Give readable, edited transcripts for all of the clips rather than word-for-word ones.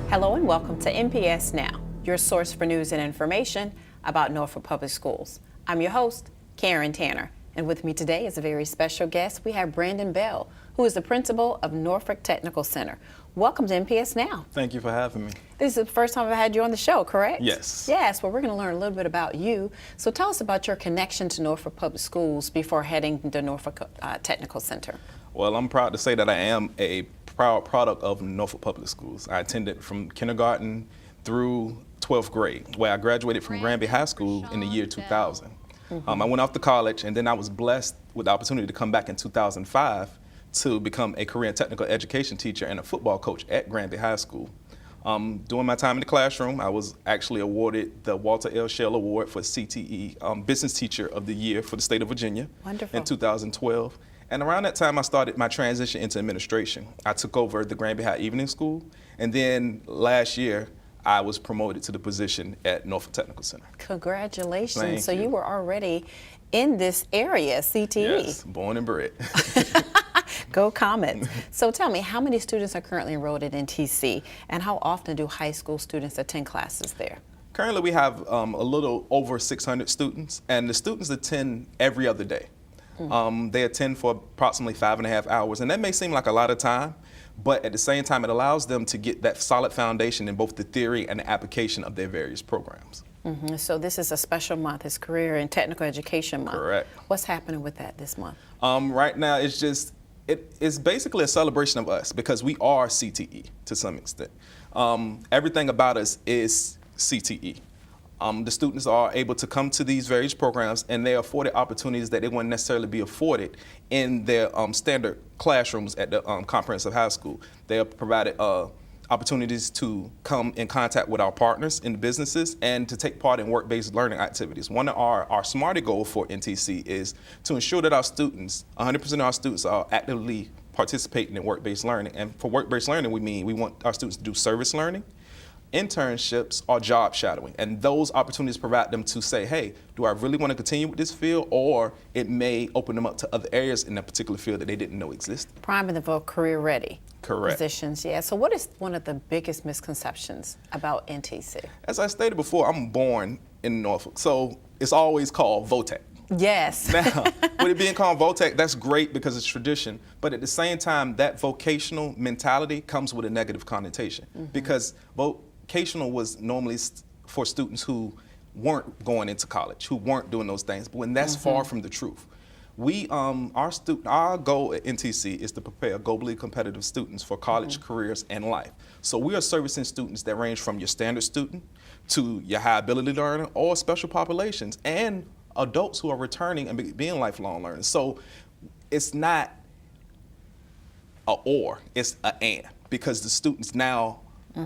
Hello and welcome to NPS Now, your source for news and information about Norfolk Public Schools. I'm your host, Karen Tanner, and with me today is a very special guest. We have Brandon Bell, who is the principal of Norfolk Technical Center. Welcome to NPS Now. Thank you for having me. This is the first time I've had you on the show, correct? Yes. Yes, well, we're going to learn a little bit about you. So tell us about your connection to Norfolk Public Schools before heading to Norfolk Technical Center. Well, I'm proud to say that I am a proud product of Norfolk Public Schools. I attended from kindergarten through 12th grade, where I graduated from Granby High School in the year 2000. I went off to college, and then I was blessed with the opportunity to come back in 2005 to become a career and technical education teacher and a football coach at Granby High School. During my time in the classroom, I was actually awarded the Walter L. Shell Award for CTE Business Teacher of the Year for the state of Virginia. Wonderful. In 2012. And around that time, I started my transition into administration. I took over the Granby High Evening School, and then last year, I was promoted to the position at Norfolk Technical Center. Congratulations. Thank so you. you were already in this area, CTE. Yes, born and bred. Go Comets. So tell me, how many students are currently enrolled at NTC, and how often do high school students attend classes there? Currently, we have a little over 600 students, and the students attend every other day. They attend for approximately 5.5 hours, and that may seem like a lot of time, but at the same time, it allows them to get that solid foundation in both the theory and the application of their various programs. So this is a special month, it's Career and Technical Education Month. Correct. What's happening with that this month? Right now, it's basically a celebration of us because we are CTE to some extent. Everything about us is CTE. The students are able to come to these various programs, and they are afforded opportunities that they wouldn't necessarily be afforded in their standard classrooms at the comprehensive high school. They are provided opportunities to come in contact with our partners in the businesses and to take part in work-based learning activities. One of our SMARTY goal for NTC is to ensure that our students, 100% of our students, are actively participating in work-based learning. And for work-based learning, we want our students to do service learning, internships, or job shadowing. And those opportunities provide them to say, hey, do I really want to continue with this field, or it may open them up to other areas in that particular field that they didn't know existed. Priming them for career ready. Correct. Positions, yeah. So what is one of the biggest misconceptions about NTC? As I stated before, I'm born in Norfolk, so it's always called VOTEC. Yes. Now, with it being called VOTEC, that's great because it's tradition, but at the same time, that vocational mentality comes with a negative connotation because vocational was normally for students who weren't going into college, who weren't doing those things, but when that's far from the truth. Our goal at NTC is to prepare globally competitive students for college, careers, and life. So we are servicing students that range from your standard student to your high ability learner or special populations and adults who are returning and being lifelong learners. So it's not a or, it's a and, because the students now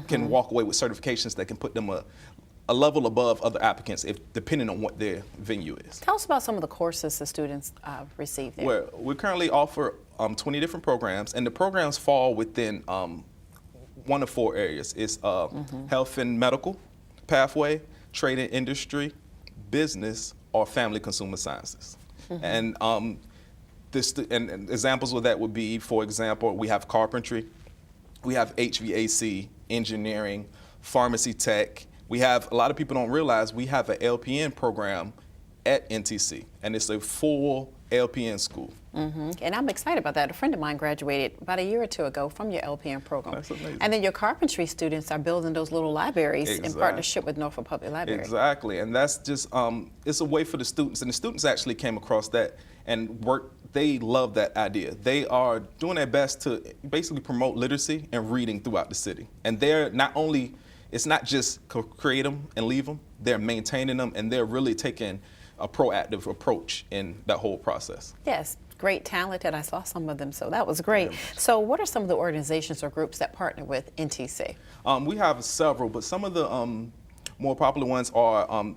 can walk away with certifications that can put them a level above other applicants, depending on what their venue is. Tell us about some of the courses the students receive there. Well, we currently offer 20 different programs, and the programs fall within one of 4 areas. It's health and medical pathway, trade and industry, business, or family consumer sciences. And examples of that would be, for example, we have carpentry, we have HVAC, engineering, pharmacy tech. We have, a lot of people don't realize, we have an LPN program at NTC, and it's a full LPN school. And I'm excited about that. A friend of mine graduated about a year or 2 ago from your LPN program. That's amazing. And then your carpentry students are building those little libraries in partnership with Norfolk Public Library. Exactly, and that's just, it's a way for the students, and the students actually came across that and they love that idea. They are doing their best to basically promote literacy and reading throughout the city. And they're not only, it's not just create them and leave them, they're maintaining them, and they're really taking a proactive approach in that whole process. Yes, great talented. I saw some of them, so that was great. So what are some of the organizations or groups that partner with NTC? We have several, but some of the more popular ones are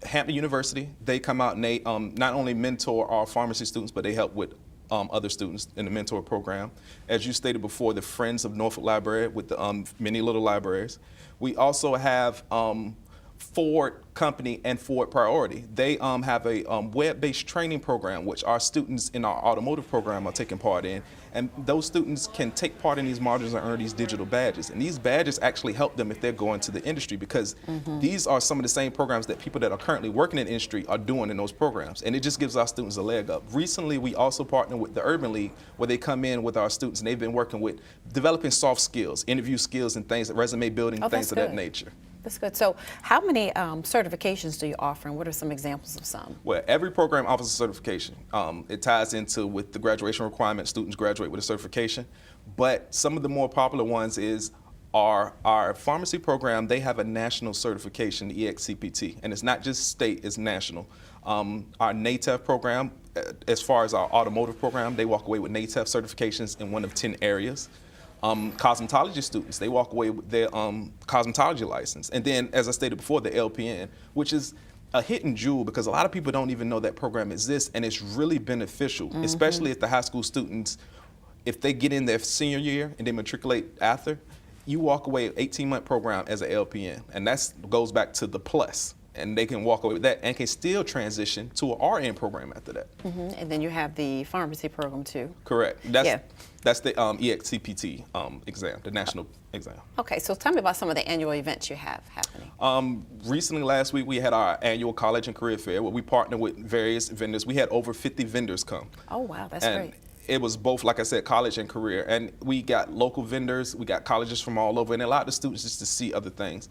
Hampton University, they come out and they not only mentor our pharmacy students, but they help with other students in the mentor program. As you stated before, the Friends of Norfolk Library with the many little libraries. We also have Ford Company and Ford Priority. They have a web-based training program, which our students in our automotive program are taking part in. And those students can take part in these modules and earn these digital badges. And these badges actually help them if they're going to the industry, because these are some of the same programs that people that are currently working in the industry are doing in those programs. And it just gives our students a leg up. Recently, we also partner with the Urban League, where they come in with our students and they've been working with developing soft skills, interview skills and things, resume building, things of that nature. That's good. So how many certifications do you offer, and what are some examples of some? Well, every program offers a certification. It ties into with the graduation requirement, students graduate with a certification. But some of the more popular ones is our pharmacy program. They have a national certification, the EXCPT, and it's not just state, it's national. Our NATEF program, as far as our automotive program, they walk away with NATEF certifications in one of 10 areas. Cosmetology students, they walk away with their cosmetology license. And then, as I stated before, the LPN, which is a hidden jewel because a lot of people don't even know that program exists, and it's really beneficial, especially if the high school students, if they get in their senior year and they matriculate after, you walk away with an 18-month program as an LPN, and that goes back to the plus. And they can walk away with that and can still transition to an RN program after that. And then you have the pharmacy program too. Correct. That's the EXCPT exam, the national exam. Okay, so tell me about some of the annual events you have happening. Recently, last week, we had our annual college and career fair where we partnered with various vendors. We had over 50 vendors come. Oh, wow, that's and great. It was both, like I said, college and career. And we got local vendors, we got colleges from all over, and it allowed the students just to see other things.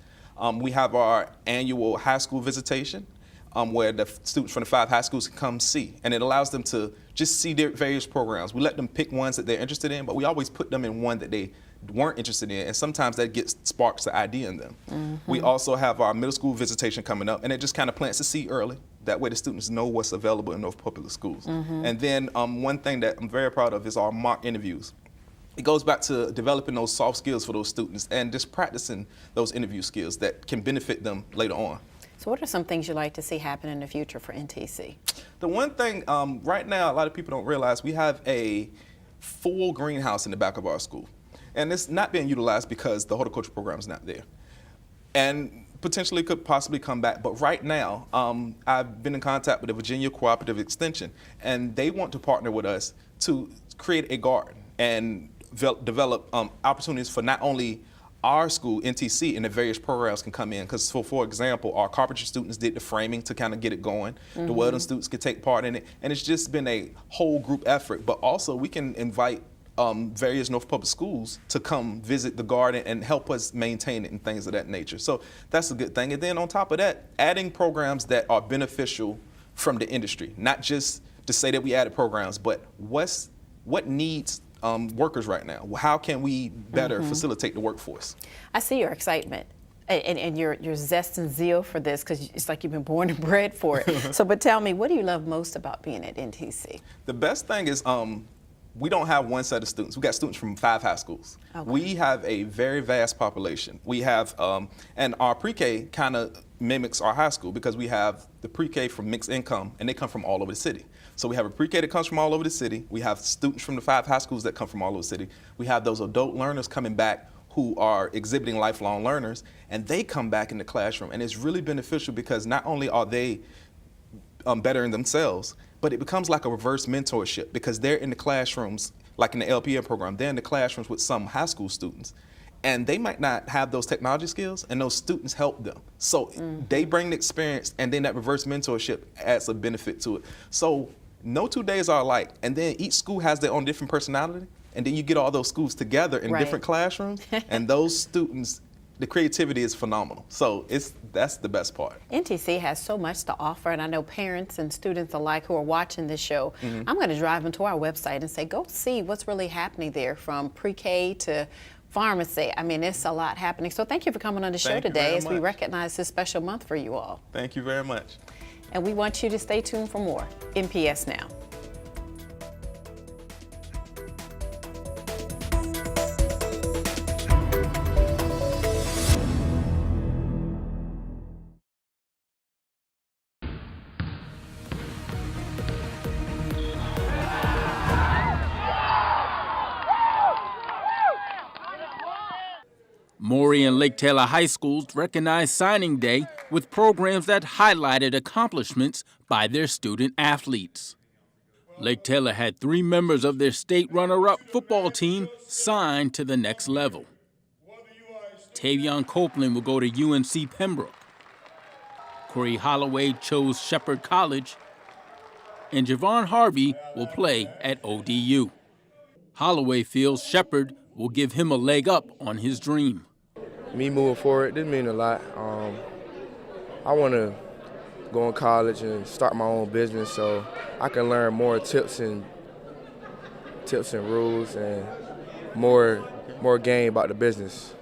We have our annual high school visitation, where the students from the 5 high schools can come see, and it allows them to just see their various programs. We let them pick ones that they're interested in, but we always put them in one that they weren't interested in, and sometimes that sparks the idea in them. We also have our middle school visitation coming up, and it just kind of plants the seed early. That way the students know what's available in Norfolk Public Schools. And then one thing that I'm very proud of is our mock interviews. It goes back to developing those soft skills for those students and just practicing those interview skills that can benefit them later on. So what are some things you'd like to see happen in the future for NTC? The one thing, right now, a lot of people don't realize we have a full greenhouse in the back of our school. And it's not being utilized because the horticulture program is not there. And potentially could possibly come back. But right now, I've been in contact with the Virginia Cooperative Extension, and they want to partner with us to create a garden and develop opportunities for not only our school, NTC, and the various programs can come in. Because for example, our carpentry students did the framing to kind of get it going. The welding students could take part in it. And it's just been a whole group effort. But also we can invite various Norfolk Public Schools to come visit the garden and help us maintain it and things of that nature. So that's a good thing. And then on top of that, adding programs that are beneficial from the industry. Not just to say that we added programs, but what needs workers right now? How can we better facilitate the workforce? I see your excitement and your zest and zeal for this, because it's like you've been born and bred for it. So, but tell me, what do you love most about being at NTC? The best thing is we don't have one set of students. We got students from 5 high schools. Okay. We have a very vast population. We have, and our pre-K kind of mimics our high school because we have the pre-K from mixed income, and they come from all over the city. So we have a pre-K that comes from all over the city. We have students from the 5 high schools that come from all over the city. We have those adult learners coming back who are exhibiting lifelong learners, and they come back in the classroom. And it's really beneficial because not only are they bettering themselves, but it becomes like a reverse mentorship because they're in the classrooms, like in the LPN program, they're in the classrooms with some high school students. And they might not have those technology skills, and those students help them. So they bring the experience, and then that reverse mentorship adds a benefit to it. So no 2 days are alike, and then each school has their own different personality, and then you get all those schools together in different classrooms, and those students, the creativity is phenomenal. So that's the best part. NTC has so much to offer, and I know parents and students alike who are watching this show, I'm going to drive them to our website and say, go see what's really happening there, from pre-K to pharmacy. I mean, it's a lot happening. So thank you for coming on the show today as we recognize this special month for you all. Thank you very much. And we want you to stay tuned for more NPS Now. Maury and Lake Taylor High Schools recognized signing day with programs that highlighted accomplishments by their student athletes. Lake Taylor had 3 members of their state runner-up football team signed to the next level. Tavion Copeland will go to UNC Pembroke. Corey Holloway chose Shepherd College, and Javon Harvey will play at ODU. Holloway feels Shepherd will give him a leg up on his dream. Me moving forward, this mean a lot. I want to go in college and start my own business so I can learn more tips and rules and more game about the business.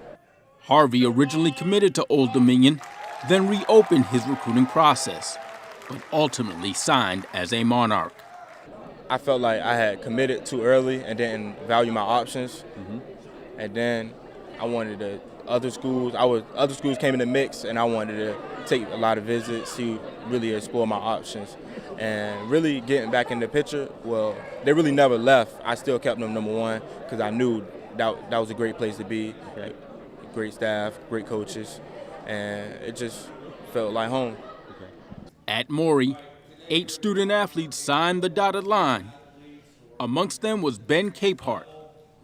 Harvey originally committed to Old Dominion, then reopened his recruiting process, but ultimately signed as a Monarch. I felt like I had committed too early and didn't value my options. And then I wanted to, other schools came in the mix, and I wanted to take a lot of visits to really explore my options. And really getting back in the picture, well, they really never left. I still kept them number one because I knew that was a great place to be. Like, great staff, great coaches, and it just felt like home. At Maury, 8 student athletes signed the dotted line. Amongst them was Ben Capehart,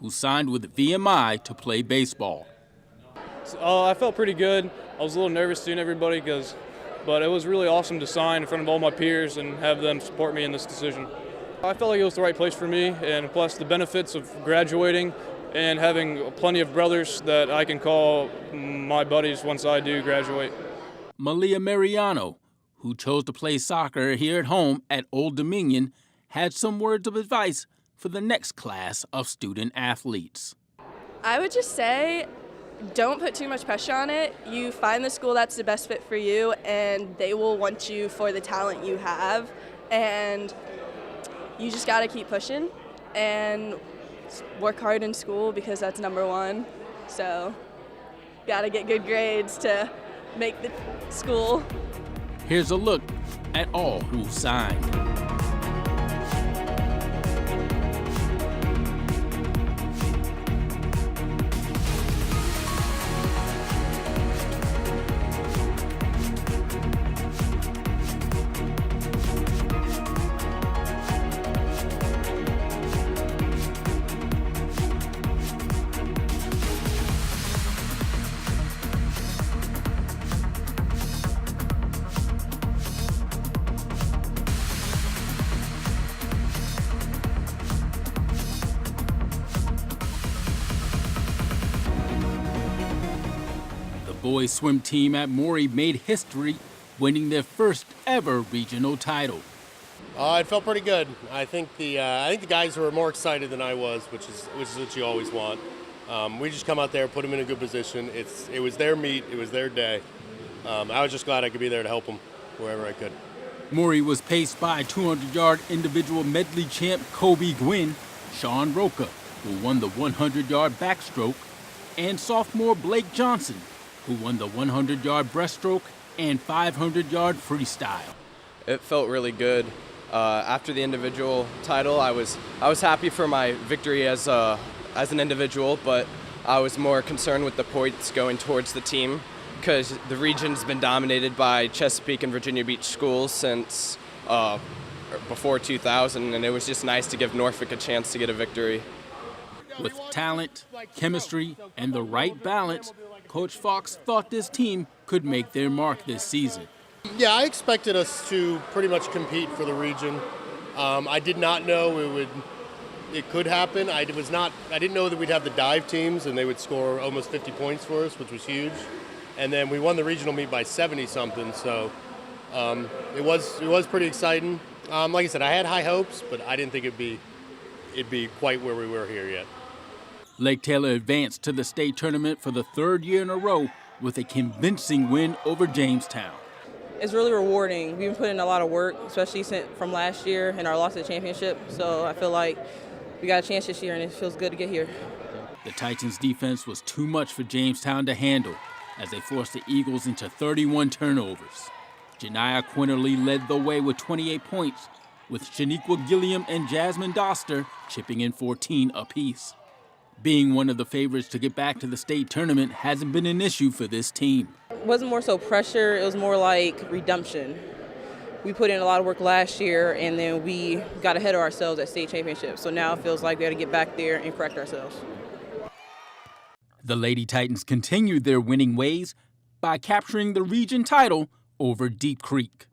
who signed with VMI to play baseball. I felt pretty good. I was a little nervous seeing everybody, but it was really awesome to sign in front of all my peers and have them support me in this decision. I felt like it was the right place for me, and plus the benefits of graduating and having plenty of brothers that I can call my buddies once I do graduate. Malia Mariano, who chose to play soccer here at home at Old Dominion, had some words of advice for the next class of student athletes. I would just say, don't put too much pressure on it. You find the school that's the best fit for you, and they will want you for the talent you have. And you just got to keep pushing and work hard in school because that's number one. So, got to get good grades to make the school. Here's a look at all who signed. The boys swim team at Maury made history, winning their first ever regional title. It felt pretty good. I think the guys were more excited than I was, which is what you always want. We just come out there, put them in a good position. It was their meet, it was their day. I was just glad I could be there to help them wherever I could. Maury was paced by 200-yard individual medley champ Kobe Gwynn, Sean Roca, who won the 100-yard backstroke, and sophomore Blake Johnson, who won the 100-yard breaststroke and 500-yard freestyle. It felt really good. After the individual title, I was happy for my victory as an individual, but I was more concerned with the points going towards the team because the region's been dominated by Chesapeake and Virginia Beach schools since before 2000, and it was just nice to give Norfolk a chance to get a victory. With talent, chemistry, and the right balance, Coach Fox thought this team could make their mark this season. Yeah, I expected us to pretty much compete for the region. I did not know it could happen. I didn't know that we'd have the dive teams and they would score almost 50 points for us, which was huge. And then we won the regional meet by 70-something, so it was pretty exciting. Like I said, I had high hopes, but I didn't think it'd be quite where we were here yet. Lake Taylor advanced to the state tournament for the 3rd year in a row with a convincing win over Jamestown. It's really rewarding. We've been putting in a lot of work, especially from last year and our loss to the championship. So I feel like we got a chance this year, and it feels good to get here. The Titans' defense was too much for Jamestown to handle as they forced the Eagles into 31 turnovers. Janiah Quinterly led the way with 28 points, with Shaniqua Gilliam and Jasmine Doster chipping in 14 apiece. Being one of the favorites to get back to the state tournament hasn't been an issue for this team. It wasn't more so pressure, it was more like redemption. We put in a lot of work last year, and then we got ahead of ourselves at state championships. So now it feels like we got to get back there and correct ourselves. The Lady Titans continued their winning ways by capturing the region title over Deep Creek.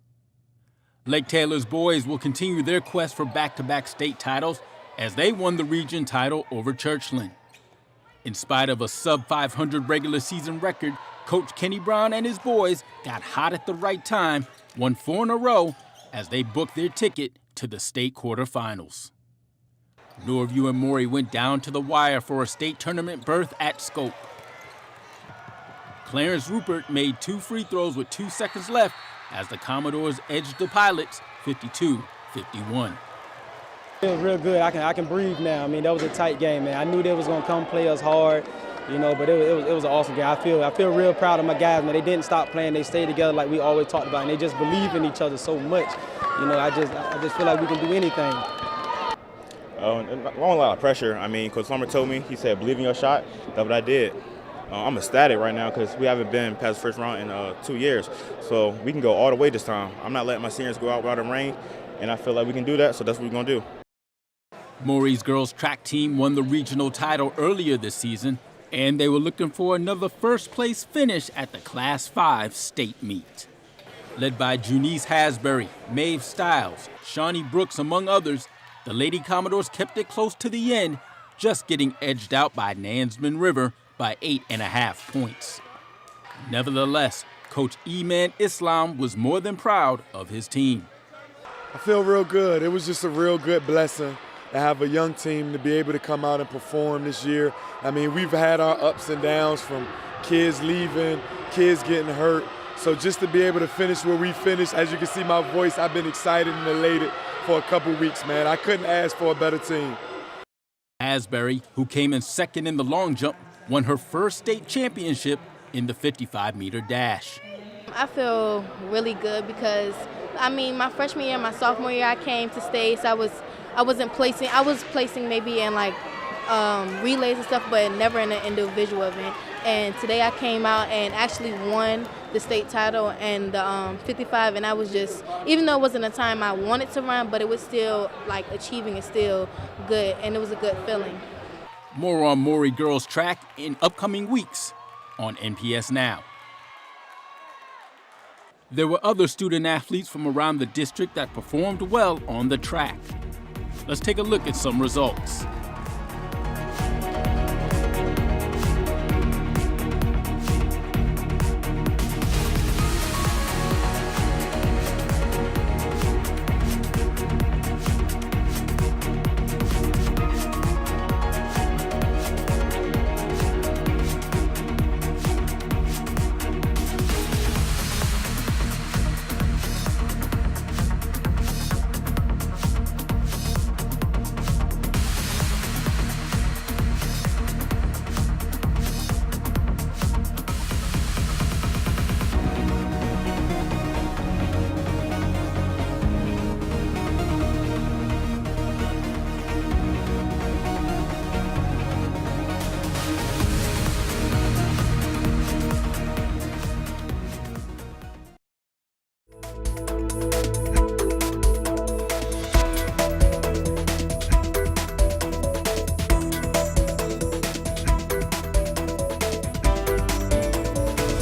Lake Taylor's boys will continue their quest for back-to-back state titles as they won the region title over Churchland. In spite of a sub-500 regular season record, Coach Kenny Brown and his boys got hot at the right time, won 4 in a row as they booked their ticket to the state quarterfinals. Norview and Maury went down to the wire for a state tournament berth at Scope. Clarence Rupert made 2 free throws with 2 seconds left as the Commodores edged the Pilots 52-51. Feels real good. I can breathe now. I mean, that was a tight game, man. I knew they was gonna come play us hard, you know, but it was an awesome game. I feel real proud of my guys, man. They didn't stop playing. They stayed together like we always talked about, and they just believe in each other so much. You know, I just feel like we can do anything. Not a lot of pressure. I mean, Coach Summer told me, he said, believe in your shot. That's what I did. I'm ecstatic right now because we haven't been past the first round in 2 years. So we can go all the way this time. I'm not letting my seniors go out without a rain, and I feel like we can do that, so that's what we're going to do. Maury's girls track team won the regional title earlier this season, and they were looking for another first-place finish at the Class 5 state meet. Led by Junice Hasbury, Maeve Stiles, Shawnee Brooks, among others, the Lady Commodores kept it close to the end, just getting edged out by Nansemond River by 8.5 points. Nevertheless, Coach Eman Islam was more than proud of his team. I feel real good. It was just a real good blessing to have a young team to be able to come out and perform this year. I mean, we've had our ups and downs from kids leaving, kids getting hurt. So just to be able to finish where we finished, as you can see my voice, I've been excited and elated for a couple weeks, man. I couldn't ask for a better team. Asbury, who came in second in the long jump, won her first state championship in the 55-meter dash. I feel really good because, I mean, my freshman year, my sophomore year, I came to states. I was placing maybe in like relays and stuff, but never in an individual event. And today I came out and actually won the state title and the 55, and I was just, even though it wasn't a time I wanted to run, but it was still like achieving is still good, and it was a good feeling. More on Maury girls track in upcoming weeks on NPS Now. There were other student athletes from around the district that performed well on the track. Let's take a look at some results.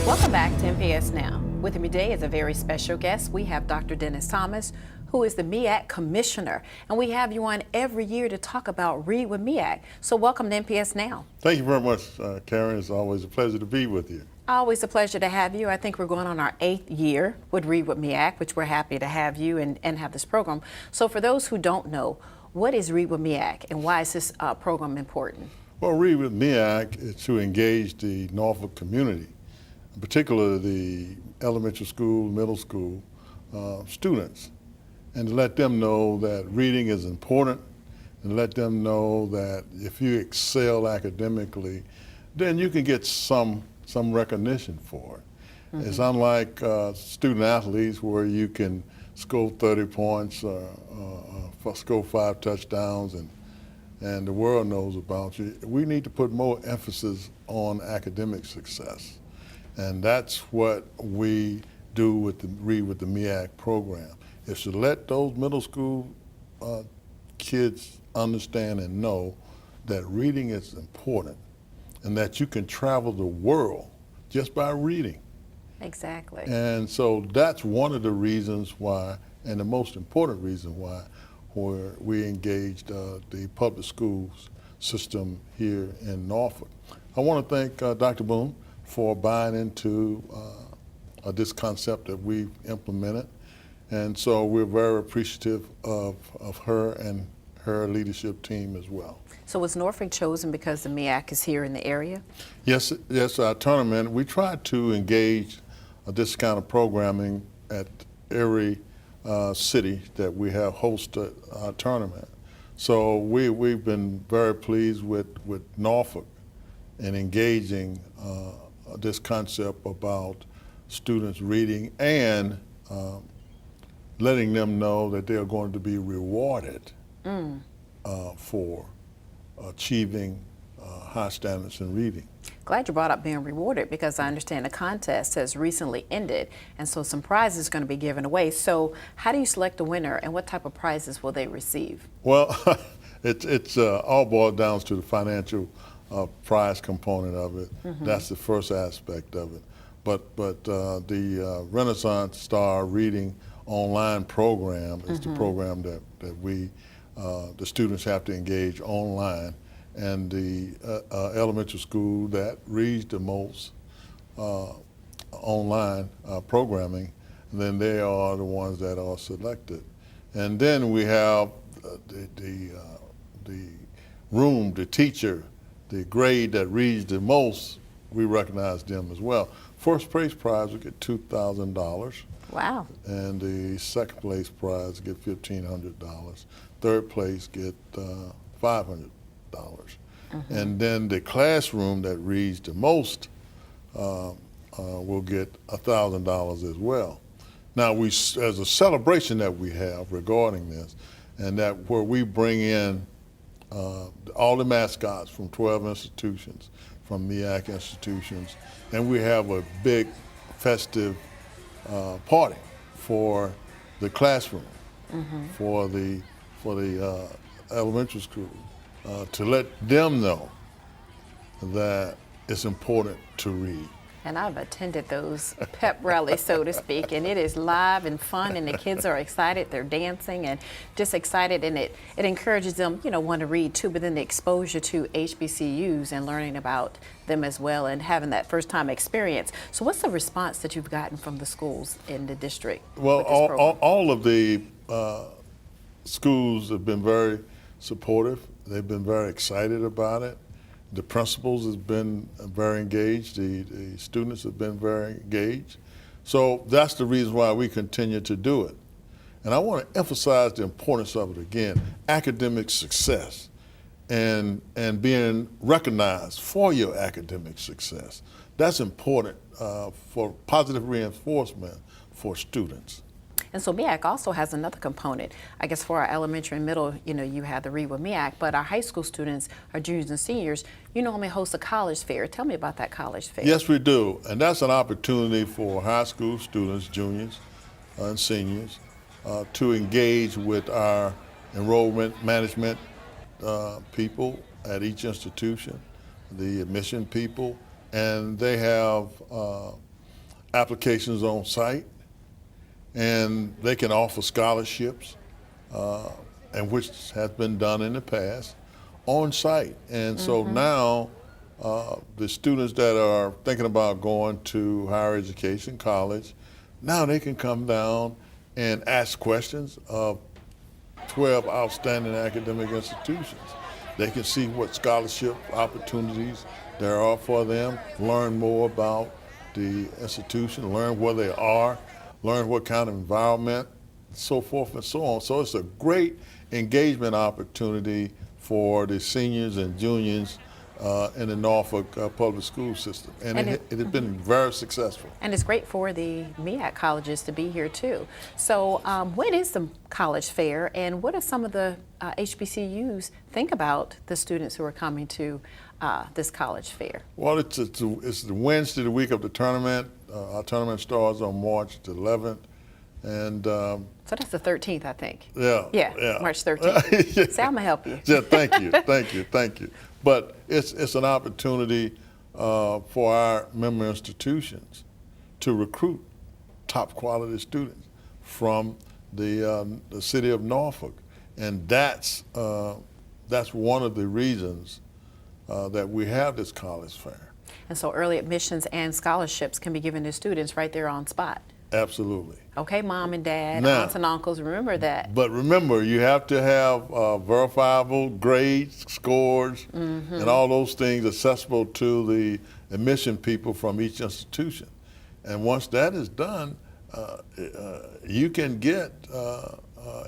Welcome back to NPS Now. With me today is a very special guest. We have Dr. Dennis Thomas, who is the MEAC Commissioner, and we have you on every year to talk about Read with MEAC. So welcome to NPS Now. Thank you very much, Karen. It's always a pleasure to be with you. Always a pleasure to have you. I think we're going on our 8th year with Read with MEAC, which we're happy to have you and have this program. So for those who don't know, what is Read with MEAC and why is this program important? Well, Read with MEAC is to engage the Norfolk community, in particular the elementary school, middle school students, and to let them know that reading is important, and let them know that if you excel academically, then you can get some recognition for it. Mm-hmm. It's unlike student athletes where you can score 30 points, score 5 touchdowns, and the world knows about you, we need to put more emphasis on academic success. And that's what we do with the Read with the MEAC program, is to let those middle school kids understand and know that reading is important and that you can travel the world just by reading. Exactly. And so that's one of the reasons why, and the most important reason why, where we engaged the public schools system here in Norfolk. I want to thank Dr. Boone for buying into this concept that we've implemented. And so we're very appreciative of her and her leadership team as well. So was Norfolk chosen because the MEAC is here in the area? Yes, our tournament, we try to engage this kind of programming at every city that we have hosted our tournament. So we've been very pleased with Norfolk in engaging this concept about students reading and letting them know that they're going to be rewarded for achieving high standards in reading. Glad you brought up being rewarded, because I understand the contest has recently ended, and so some prizes are going to be given away. So how do you select the winner, and what type of prizes will they receive? Well, it's all boiled down to the financial prize component of it. That's the first aspect of it. But the Renaissance Star Reading Online program is the program that we, the students have to engage online, and the elementary school that reads the most online programming, then they are the ones that are selected. And then we have the room, the teacher, the grade that reads the most, we recognize them as well. First place prize will get $2,000. Wow. And the second place prize get $1,500. Third place get $500. And then the classroom that reads the most will get $1,000 as well. Now, as a celebration that we have regarding this, and that where we bring in all the mascots from 12 institutions, from MEAC institutions, and we have a big festive party for the classroom, for the elementary school, to let them know that it's important to read. And I've attended those pep rallies, so to speak, and it is live and fun, and the kids are excited. They're dancing and just excited, and it encourages them, want to read too, but then the exposure to HBCUs and learning about them as well and having that first-time experience. So what's the response that you've gotten from the schools in the district? Well, all of the schools have been very supportive. They've been very excited about it. The principals have been very engaged. The students have been very engaged. So that's the reason why we continue to do it. And I want to emphasize the importance of it again, academic success and being recognized for your academic success. That's important for positive reinforcement for students. And so MEAC also has another component. I guess for our elementary and middle, you have the Read with MEAC, but our high school students, our juniors and seniors, you normally host a college fair. Tell me about that college fair. Yes, we do. And that's an opportunity for high school students, juniors and seniors, to engage with our enrollment management people at each institution, the admission people, and they have applications on site, and they can offer scholarships, and which has been done in the past, on site. And so now the students that are thinking about going to higher education, college, now they can come down and ask questions of 12 outstanding academic institutions. They can see what scholarship opportunities there are for them, learn more about the institution, learn where they are, learn what kind of environment, so forth and so on. So it's a great engagement opportunity for the seniors and juniors in the Norfolk public school system. And it has been very successful. And it's great for the MEAC colleges to be here too. So when is the college fair, and what do some of the HBCUs think about the students who are coming to this college fair? Well, it's the Wednesday, the week of the tournament. Our tournament starts on March the 11th. And so that's the 13th, I think. Yeah. March 13th. Yeah. So I'm gonna help you. Yeah, thank you. But it's an opportunity for our member institutions to recruit top quality students from the city of Norfolk, and that's one of the reasons that we have this college fair. And so early admissions and scholarships can be given to students right there on spot. Absolutely. Okay, mom and dad, Now, aunts and uncles, remember that. But remember, you have to have verifiable grades, scores, and all those things accessible to the admission people from each institution. And once that is done, you can get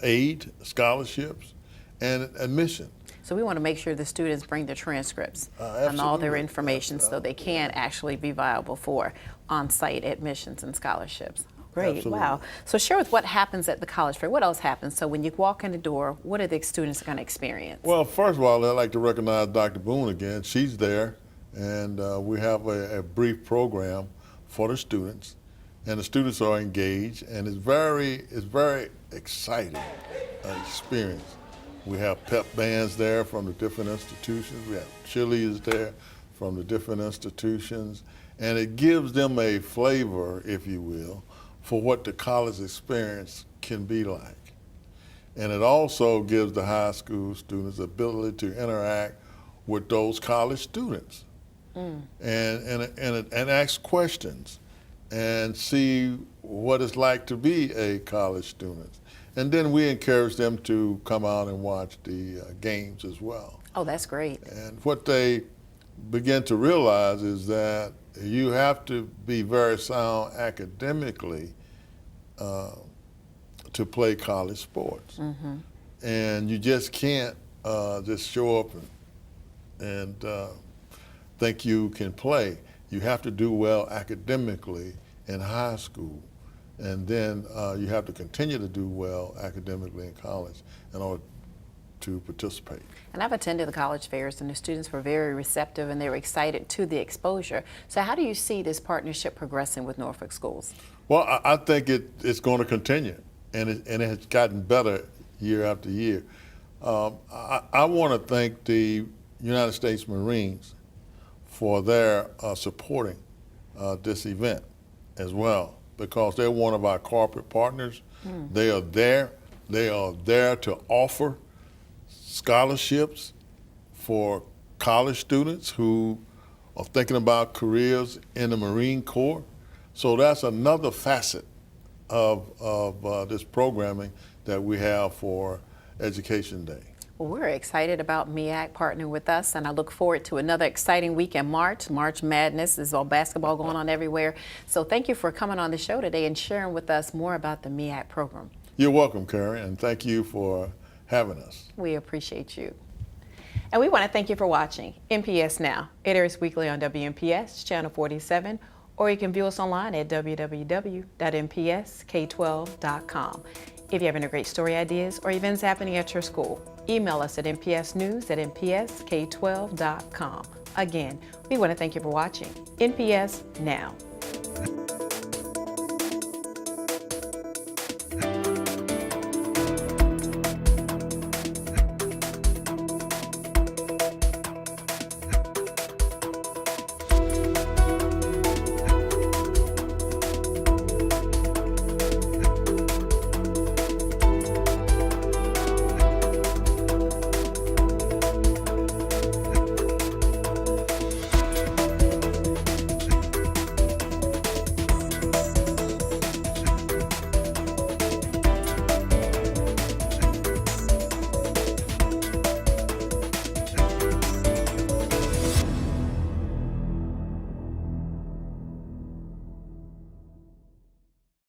aid, scholarships, and admission. So we want to make sure the students bring their transcripts and all their information so they can actually be viable for on-site admissions and scholarships. Great, Absolutely. wow. So share with what happens at the college fair. What else happens? So when you walk in the door, what are the students going to experience? Well, first of all, I'd like to recognize Dr. Boone again. She's there, and we have a brief program for the students, and the students are engaged, and it's very exciting experience. We have pep bands there from the different institutions. We have cheerleaders there from the different institutions, and it gives them a flavor, if you will, for what the college experience can be like. And it also gives the high school students the ability to interact with those college students and ask questions and see what it's like to be a college student. And then we encourage them to come out and watch the games as well. Oh, that's great. And what they begin to realize is that you have to be very sound academically to play college sports. And you just can't just show up and think you can play. You have to do well academically in high school, and then you have to continue to do well academically in college in order to participate. And I've attended the college fairs, and the students were very receptive and they were excited to the exposure. So how do you see this partnership progressing with Norfolk schools? Well, I think it's going to continue, and it has gotten better year after year. I want to thank the United States Marines for their supporting this event as well, because they're one of our corporate partners. They are there to offer scholarships for college students who are thinking about careers in the Marine Corps. So that's another facet of this programming that we have for Education Day. Well, we're excited about MEAC partnering with us, and I look forward to another exciting week in March. March Madness is all basketball going on everywhere. So thank you for coming on the show today and sharing with us more about the MEAC program. You're welcome, Karen, and thank you for having us. We appreciate you. And we want to thank you for watching NPS Now. It airs weekly on WNPS Channel 47, or you can view us online at www.npsk12.com. If you have any great story ideas or events happening at your school, email us at npsnews@npsk12.com. Again, we want to thank you for watching NPS Now.